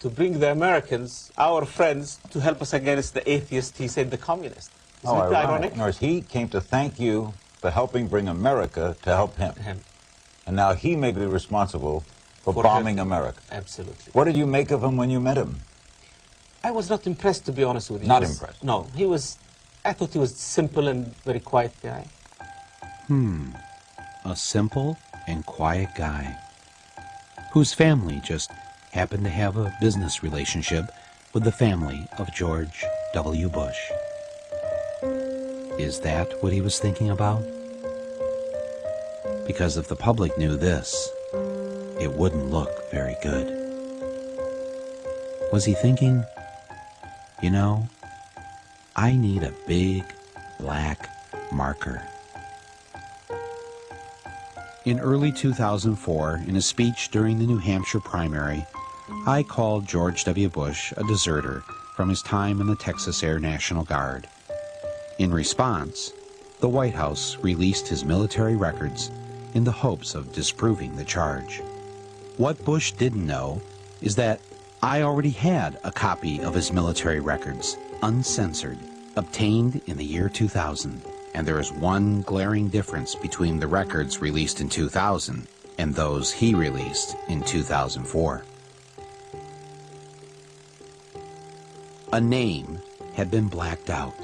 to bring the Americans, our friends, to help us against the atheists, he said the communists. Isn't it ironic? In other words, he came to thank you for helping bring America to help him. And now he may be responsible for bombing America. Absolutely. What did you make of him when you met him? I was not impressed, to be honest with you. Not impressed? No, I thought he was simple and very quiet guy. A simple and quiet guy whose family just happened to have a business relationship with the family of George W. Bush. Is that what he was thinking about? Because if the public knew this, it wouldn't look very good. Was he thinking, you know, I need a big black marker? In early 2004, in a speech during the New Hampshire primary, I called George W. Bush a deserter from his time in the Texas Air National Guard. In response, the White House released his military records in the hopes of disproving the charge. What Bush didn't know is that I already had a copy of his military records, uncensored, obtained in the year 2000. And there is one glaring difference between the records released in 2000 and those he released in 2004. A name had been blacked out.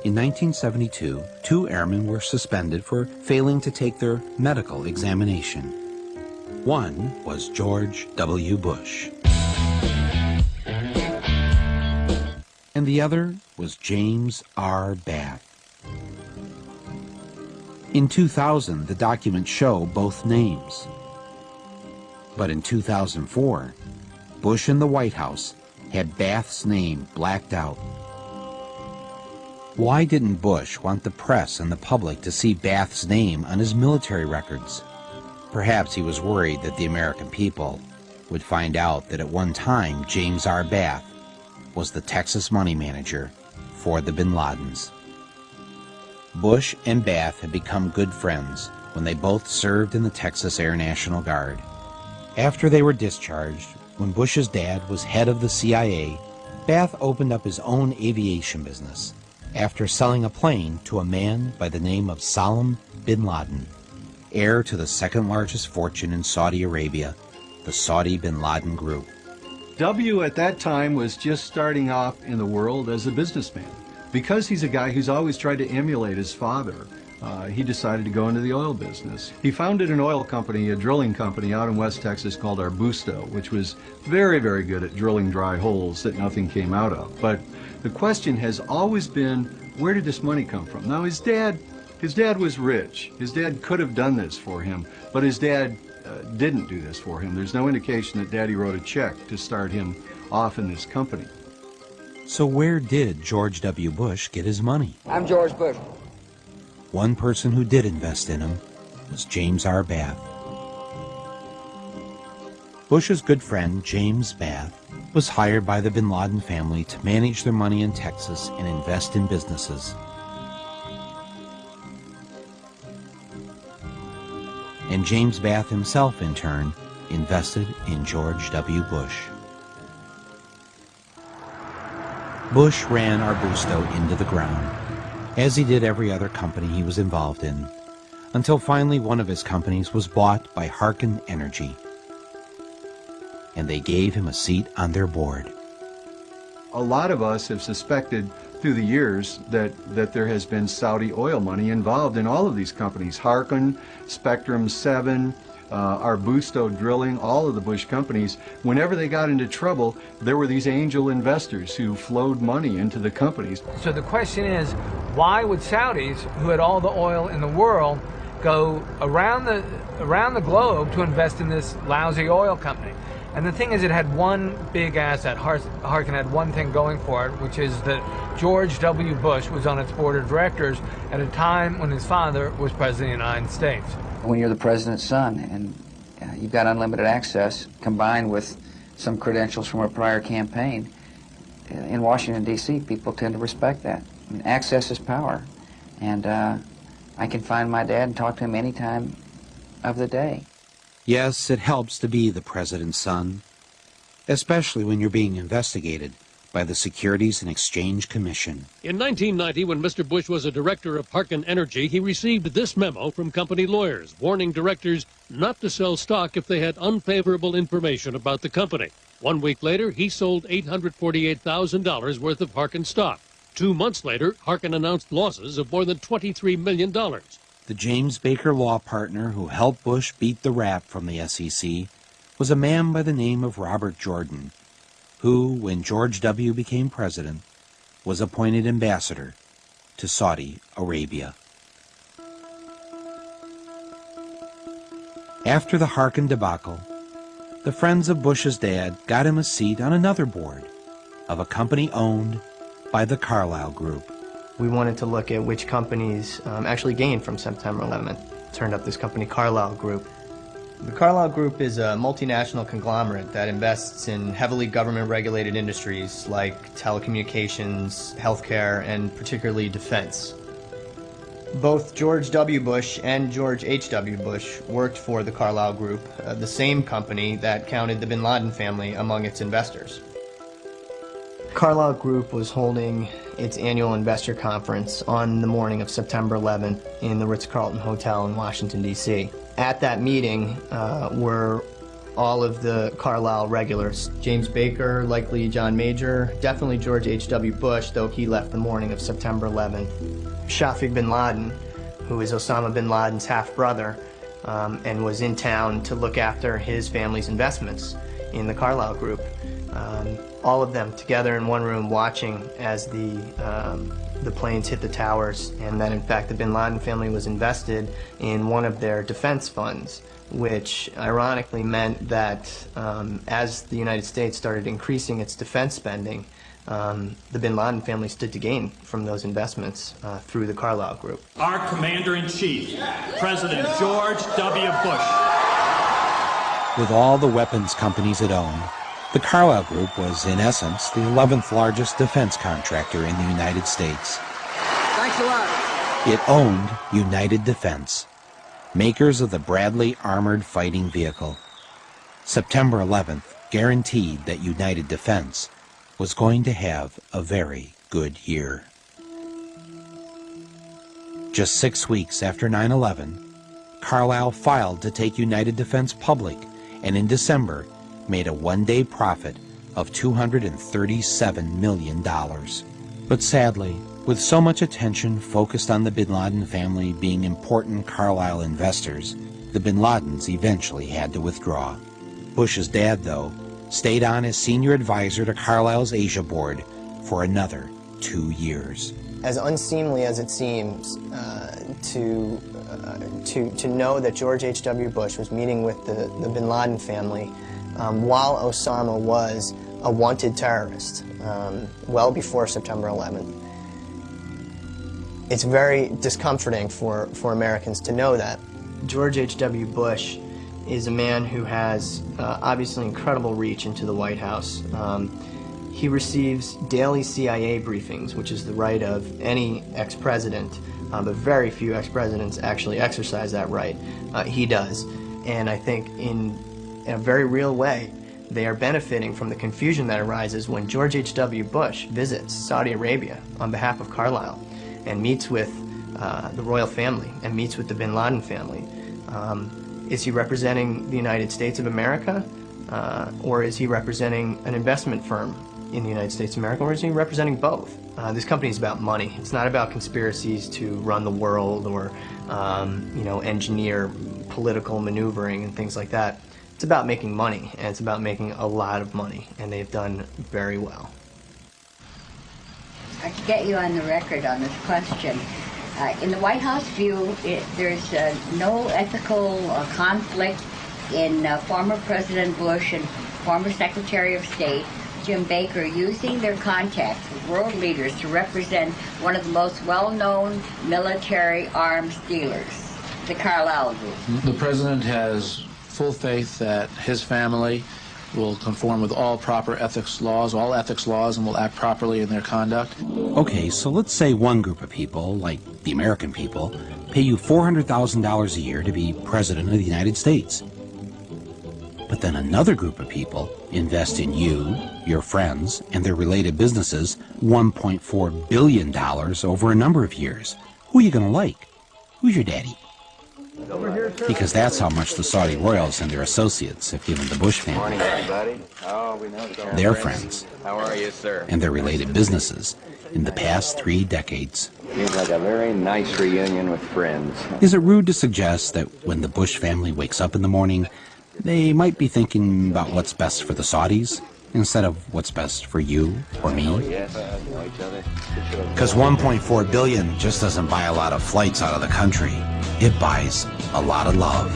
In 1972, 2 airmen were suspended for failing to take their medical examination. One was George W. Bush, and the other was James R. Bath. In 2000, the documents show both names. But in 2004, Bush and the White House had Bath's name blacked out. Why didn't Bush want the press and the public to see Bath's name on his military records? Perhaps he was worried that the American people would find out that at one time James R. Bath was the Texas money manager for the Bin Ladens. Bush and Bath had become good friends when they both served in the Texas Air National Guard. After they were discharged, when Bush's dad was head of the CIA, Bath opened up his own aviation business after selling a plane to a man by the name of Salam bin Laden, heir to the second largest fortune in Saudi Arabia, the Saudi bin Laden Group. W at that time was just starting off in the world as a businessman. Because he's a guy who's always tried to emulate his father, he decided to go into the oil business. He founded an oil company, a drilling company out in West Texas called Arbusto, which was very, very good at drilling dry holes that nothing came out of. But the question has always been, where did this money come from? Now his dad was rich. His dad could have done this for him, but his dad didn't do this for him. There's no indication that Daddy wrote a check to start him off in this company. So where did George W. Bush get his money? I'm George Bush. One person who did invest in him was James R. Bath. Bush's good friend, James Bath, was hired by the bin Laden family to manage their money in Texas and invest in businesses. And James Bath himself, in turn, invested in George W. Bush. Bush ran Arbusto into the ground, as he did every other company he was involved in, until finally one of his companies was bought by Harken Energy, and they gave him a seat on their board. A lot of us have suspected through the years that there has been Saudi oil money involved in all of these companies. Harken, Spectrum 7, Arbusto Drilling, all of the Bush companies, whenever they got into trouble, there were these angel investors who flowed money into the companies. So the question is, why would Saudis, who had all the oil in the world, go around the globe to invest in this lousy oil company? And the thing is, it had one big asset. Harken had one thing going for it, which is that George W. Bush was on its board of directors at a time when his father was president of the United States. When you're the president's son and you've got unlimited access combined with some credentials from a prior campaign, in Washington, D.C., people tend to respect that. I mean, access is power. And I can find my dad and talk to him any time of the day. Yes, it helps to be the president's son. especially when you're being investigated by the Securities and Exchange Commission. In 1990, when Mr. Bush was a director of Harken Energy, he received this memo from company lawyers warning directors not to sell stock if they had unfavorable information about the company. 1 week later, he sold $848,000 worth of Harken stock. 2 months later, Harken announced losses of more than $23 million. The James Baker law partner who helped Bush beat the rap from the SEC was a man by the name of Robert Jordan, who, when George W. became president, was appointed ambassador to Saudi Arabia. After the Harken debacle, the friends of Bush's dad got him a seat on another board of a company owned by the Carlyle Group. We wanted to look at which companies actually gained from September 11th. Turned up this company, Carlyle Group. The Carlyle Group is a multinational conglomerate that invests in heavily government-regulated industries like telecommunications, healthcare, and particularly defense. Both George W. Bush and George H.W. Bush worked for the Carlyle Group, the same company that counted the bin Laden family among its investors. Carlyle Group was holding its annual investor conference on the morning of September 11th in the Ritz-Carlton Hotel in Washington, D.C. At that meeting were all of the Carlyle regulars. James Baker, likely John Major, definitely George H.W. Bush, though he left the morning of September 11th. Shafiq bin Laden, who is Osama bin Laden's half-brother, and was in town to look after his family's investments in the Carlyle Group. All of them together in one room watching as the planes hit the towers, and that in fact the bin Laden family was invested in one of their defense funds, which ironically meant that as the United States started increasing its defense spending, the bin Laden family stood to gain from those investments through the Carlyle Group. Our Commander-in-Chief, President George W. Bush. With all the weapons companies it owned, the Carlyle Group was, in essence, the 11th largest defense contractor in the United States. Thanks a lot. It owned United Defense, makers of the Bradley Armored Fighting Vehicle. September 11th guaranteed that United Defense was going to have a very good year. Just 6 weeks after 9/11, Carlyle filed to take United Defense public, and in December made a one-day profit of $237 million. But sadly, with so much attention focused on the bin Laden family being important Carlyle investors, the bin Ladens eventually had to withdraw. Bush's dad, though, stayed on as senior advisor to Carlyle's Asia board for another 2 years. As unseemly as it seems to know that George H.W. Bush was meeting with the bin Laden family while Osama was a wanted terrorist, well before September 11th. It's very discomforting for Americans to know that. George H.W. Bush is a man who has obviously incredible reach into the White House. He receives daily CIA briefings, which is the right of any ex-president, but very few ex-presidents actually exercise that right. He does. And I think in a very real way, they are benefiting from the confusion that arises when George H.W. Bush visits Saudi Arabia on behalf of Carlyle and meets with the royal family and meets with the bin Laden family. Is he representing the United States of America, or is he representing an investment firm in the United States of America, or is he representing both? This company is about money. It's not about conspiracies to run the world or engineer political maneuvering and things like that. It's about making money, and it's about making a lot of money, and they've done very well. I can get you on the record on this question. In the White House view, there's no ethical conflict in former President Bush and former Secretary of State Jim Baker using their contacts with world leaders to represent one of the most well-known military arms dealers, the Carlyle Group. The President has full faith that his family will conform with all proper ethics laws, and will act properly in their conduct. Okay, so let's say one group of people, like the American people, pay you $400,000 a year to be President of the United States. But then another group of people invest in you, your friends, and their related businesses $1.4 billion over a number of years. Who are you going to like? Who's your daddy? Because that's how much the Saudi royals and their associates have given the Bush family, their friends, and their related businesses in the past 3 decades. Seems like a very nice reunion with friends. Is it rude to suggest that when the Bush family wakes up in the morning, they might be thinking about what's best for the Saudis instead of what's best for you or me? Because $1.4 billion just doesn't buy a lot of flights out of the country. It buys a lot of love.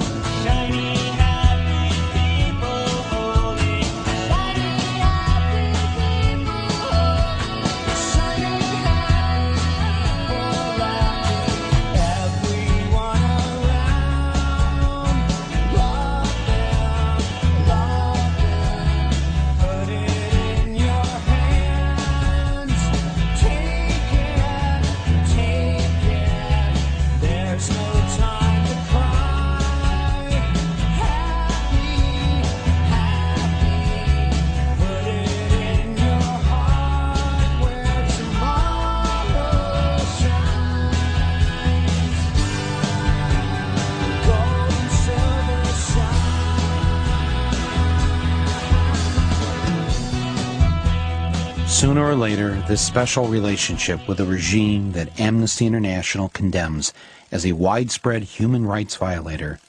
Sooner or later, this special relationship with a regime that Amnesty International condemns as a widespread human rights violator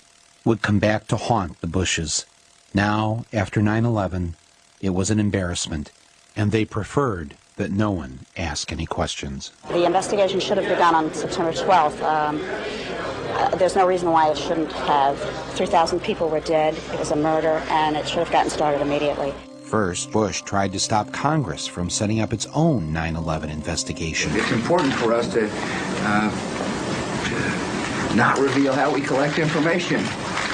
would come back to haunt the Bushes. Now, after 9/11, it was an embarrassment, and they preferred that no one ask any questions. The investigation should have begun on September 12th. There's no reason why it shouldn't have. 3,000 people were dead. It was a murder, and it should have gotten started immediately. First, Bush tried to stop Congress from setting up its own 9/11 investigation. It's important for us to not reveal how we collect information.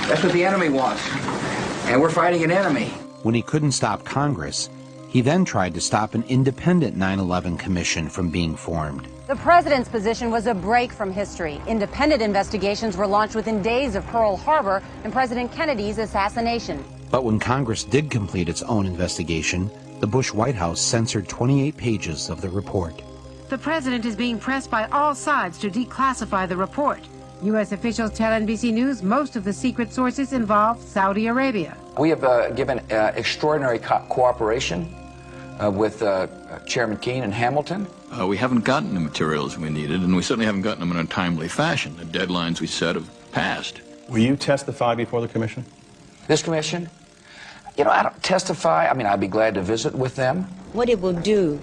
That's what the enemy wants, and we're fighting an enemy. When he couldn't stop Congress, he then tried to stop an independent 9/11 commission from being formed. The president's position was a break from history. Independent investigations were launched within days of Pearl Harbor and President Kennedy's assassination. But when Congress did complete its own investigation, the Bush White House censored 28 pages of the report. The president is being pressed by all sides to declassify the report. U.S. officials tell NBC News most of the secret sources involve Saudi Arabia. We have given extraordinary cooperation with Chairman Keane and Hamilton. We haven't gotten the materials we needed, and we certainly haven't gotten them in a timely fashion. The deadlines we set have passed. Will you testify before the commission? This commission? You know, I don't testify. I mean, I'd be glad to visit with them. What it will do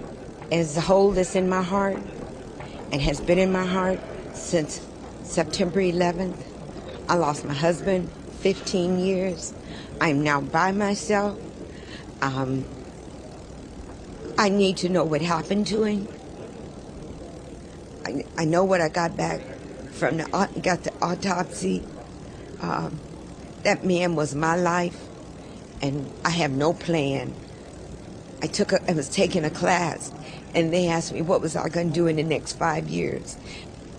is hold this in my heart and has been in my heart since September 11th. I lost my husband, 15 years. I'm now by myself. I need to know what happened to him. I know what I got back from the autopsy. That man was my life, and I have no plan. I was taking a class, and they asked me what was I going to do in the next 5 years.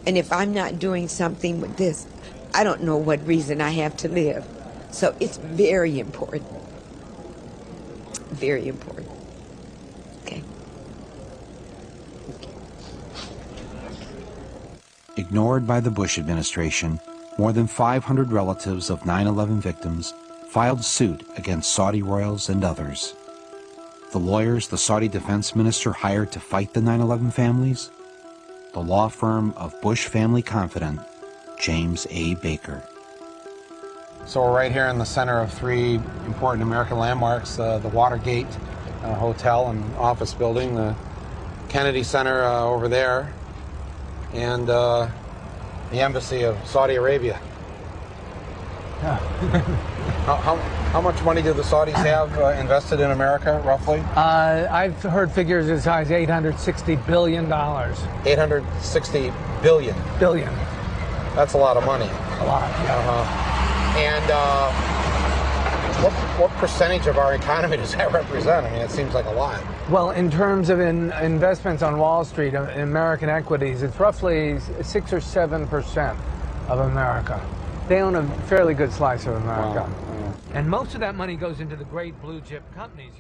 And if I'm not doing something with this, I don't know what reason I have to live. So it's very important. Very important. Okay. Ignored by the Bush administration, more than 500 relatives of 9/11 victims filed suit against Saudi royals and others. The lawyers the Saudi defense minister hired to fight the 9/11 families? The law firm of Bush family confidant, James A. Baker. So we're right here in the center of 3 important American landmarks, the Watergate Hotel and office building, the Kennedy Center over there, and the Embassy of Saudi Arabia. Yeah. How much money do the Saudis have invested in America, roughly? I've heard figures as high as $860 billion. $860 billion? Billion. That's a lot of money. A lot, yeah. And what percentage of our economy does that represent? I mean, it seems like a lot. Well, in terms of investments on Wall Street, in American equities, it's roughly 6 or 7% of America. They own a fairly good slice of America. Wow. Yeah. And most of that money goes into the great blue chip companies.